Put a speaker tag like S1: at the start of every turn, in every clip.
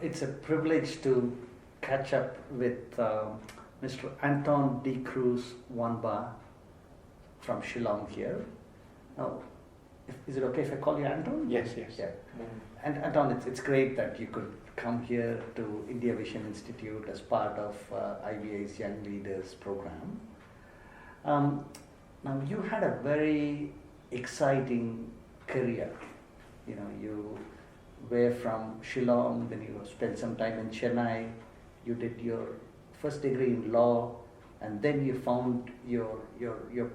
S1: It's a privilege to catch up with Mr. Anton Decruse, Waanbah from Shillong here. Now, is it okay if I call you Anton?
S2: Yes, yes.
S1: Yeah. And Anton, it's great that you could come here to India Vision Institute as part of IVA's Young Leaders program. Now, you had a very exciting career. You know, you were from Shillong, then you spent some time in Chennai, you did your first degree in law, and then you found your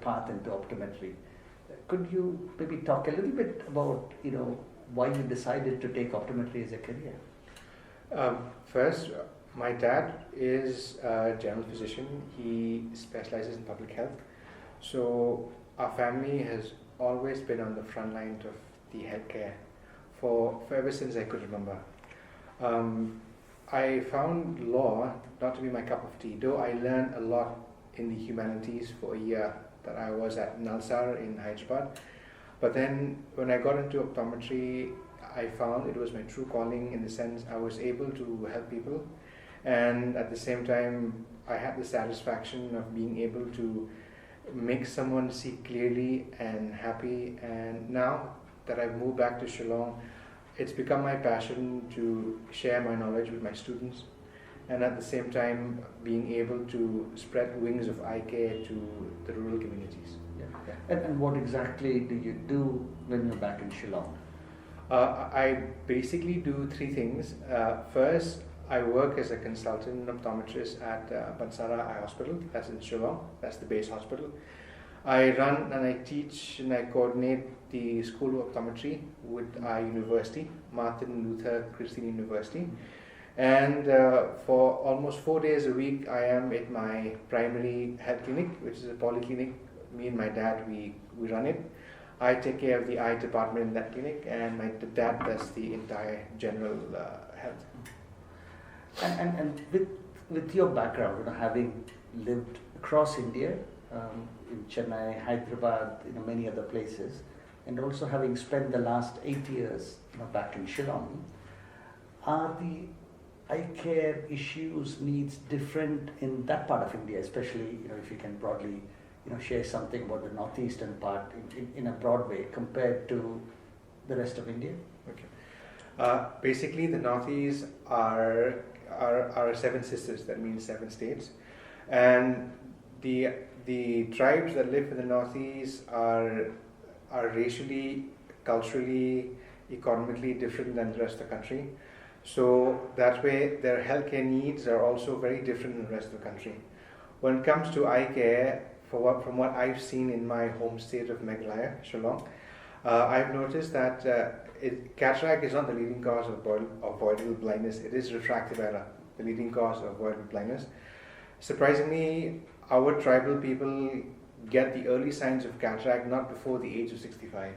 S1: path into optometry. Could you maybe talk a little bit about, why you decided to take optometry as a career?
S2: First, my dad is a general physician. He specializes in public health. So our family has always been on the front line of the healthcare for ever since I could remember. I found law not to be my cup of tea, though I learned a lot in the humanities for a year that I was at Nalsar in Hyderabad. But then when I got into optometry, I found it was my true calling, in the sense I was able to help people, and at the same time I had the satisfaction of being able to make someone see clearly and happy. And now that I've moved back to Shillong, it's become my passion to share my knowledge with my students, and at the same time being able to spread wings of eye care to the rural communities.
S1: Yeah. And what exactly do you do when you're back in Shillong?
S2: I basically do three things. First, I work as a consultant optometrist at Bansara Eye Hospital, that's in Shillong, that's the base hospital. I run and I teach and I coordinate the School of Optometry with our university, Martin Luther Christian University. And for almost 4 days a week, I am at my primary health clinic, which is a polyclinic. Me and my dad, we run it. I take care of the eye department in that clinic, and my dad does the entire general health.
S1: And with your background, having lived across India, in Chennai, Hyderabad, many other places, and also having spent the last 8 years, back in Shillong, are the eye care issues, needs different in that part of India, especially, if you can broadly, share something about the northeastern part in a broad way compared to the rest of India?
S2: Okay. Basically, the northeast are 7 sisters, that means 7 states, and the tribes that live in the northeast are racially, culturally, economically different than the rest of the country. So that way their healthcare needs are also very different than the rest of the country. When it comes to eye care, from what I've seen in my home state of Meghalaya, Shillong, I've noticed that cataract is not the leading cause of avoidable blindness. It is refractive error, the leading cause of avoidable blindness. Surprisingly, our tribal people get the early signs of cataract not before the age of 65.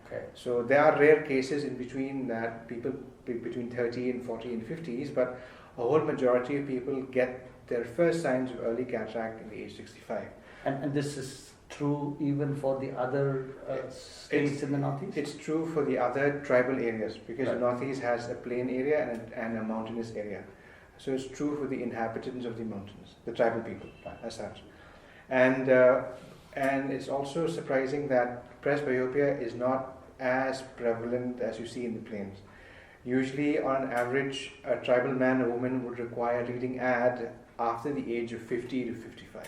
S1: Okay.
S2: So there are rare cases in between that, people between 30 and 40 and 50s, but a whole majority of people get their first signs of early cataract in the age 65.
S1: And this is true even for the other states in the northeast?
S2: It's true for the other tribal areas, because
S1: right.
S2: The northeast has a plain area and a mountainous area. So it's true for the inhabitants of the mountains, the tribal people, right, as such. And it's also surprising that presbyopia is not as prevalent as you see in the plains. Usually, on average, a tribal man or woman would require reading ad after the age of 50 to 55.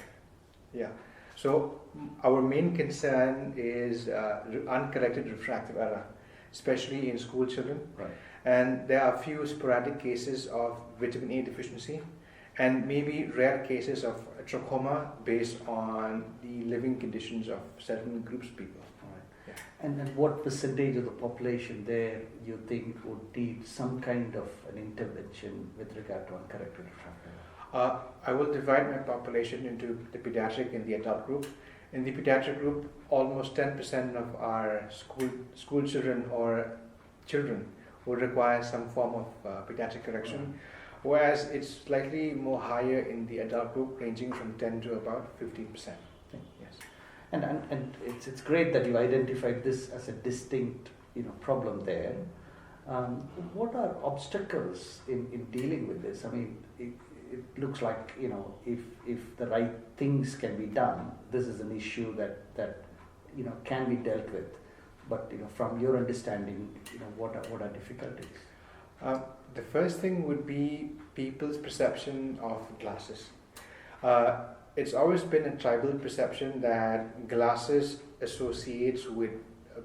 S2: Yeah. So our main concern is uncorrected refractive error, especially in school children.
S1: Right.
S2: And there are few sporadic cases of vitamin A deficiency, and maybe rare cases of trachoma based on the living conditions of certain groups of people.
S1: Right. Yeah. And what percentage of the population there you think would need some kind of an intervention with regard to uncorrected refractive error?
S2: I will divide my population into the pediatric and the adult group. In the pediatric group, almost 10% of our school children or children will require some form of pediatric correction, whereas it's slightly more higher in the adult group, ranging from 10 to about 15%. Yes.
S1: And it's great that you identified this as a distinct problem there. What are obstacles in dealing with this? I mean, it looks like, if the right things can be done, this is an issue that can be dealt with. But from your understanding, what are difficulties?
S2: The first thing would be people's perception of glasses. It's always been a tribal perception that glasses associates with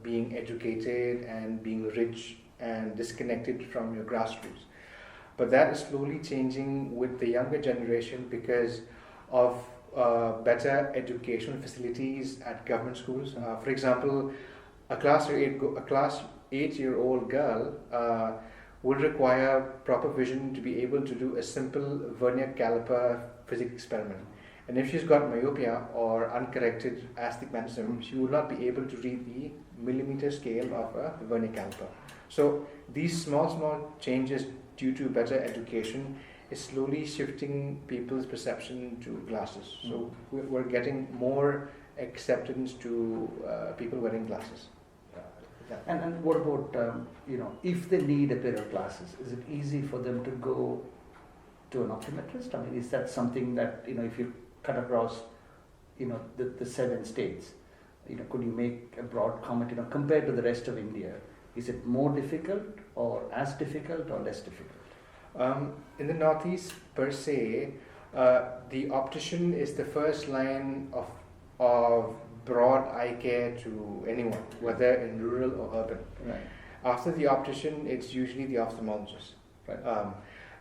S2: being educated and being rich and disconnected from your grassroots. But that is slowly changing with the younger generation because of better educational facilities at government schools. For example, a class 8-year-old girl would require proper vision to be able to do a simple vernier caliper physics experiment. And if she's got myopia or uncorrected astigmatism, she will not be able to read the millimeter scale of a vernier caliper. So these small changes due to better education is slowly shifting people's perception to glasses. So we're getting more acceptance to people wearing glasses.
S1: And what about, if they need a pair of glasses, is it easy for them to go to an optometrist? I mean, is that something that, if you cut across, the 7 states, could you make a broad comment, compared to the rest of India, is it more difficult or as difficult or less difficult?
S2: In the Northeast, per se, the optician is the first line of broad eye care to anyone, whether in rural or urban.
S1: Right.
S2: After the optician, it's usually the ophthalmologist.
S1: Right.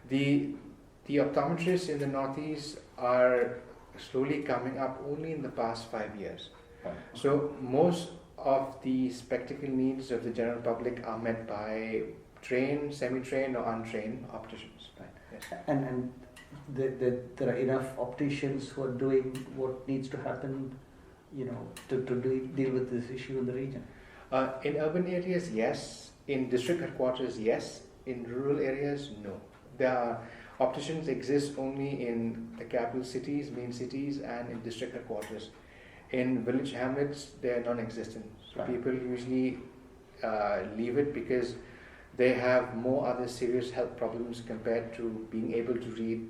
S2: The optometrists in the Northeast are slowly coming up only in the past 5 years.
S1: Right.
S2: So most of the spectacle needs of the general public are met by trained, semi-trained or untrained opticians.
S1: Right.
S2: Yes.
S1: And there are enough opticians who are doing what needs to happen, to deal with this issue in the region.
S2: In urban areas, yes. In district headquarters, yes. In rural areas, no. There are opticians exist only in the capital cities, main cities, and in district headquarters. In village hamlets, they are non-existent. So
S1: Right.
S2: people usually leave it because they have more other serious health problems compared to being able to read,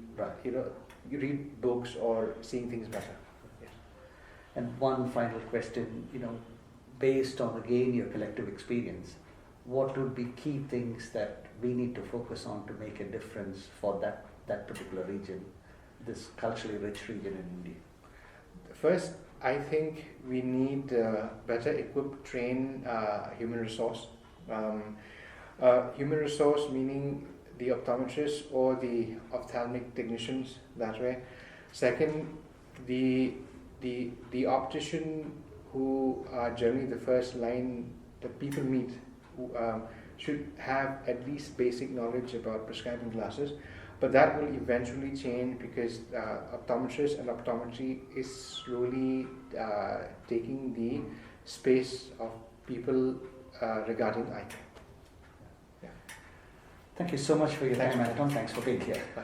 S2: you read books or seeing things better. Yes.
S1: And one final question, based on again your collective experience, what would be key things that we need to focus on to make a difference for that particular region, this culturally rich region in India?
S2: First, I think we need better equipped, trained human resource. Human resource meaning the optometrists or the ophthalmic technicians, that way. Second, the optician, who are generally the first line that people meet, who should have at least basic knowledge about prescribing glasses. But that will eventually change because optometrists and optometry is slowly taking the space of people regarding eye care.
S1: Thank you so much for your
S2: Thanks,
S1: time,
S2: Vinod.
S1: Anton. Thanks for being here.
S2: Bye.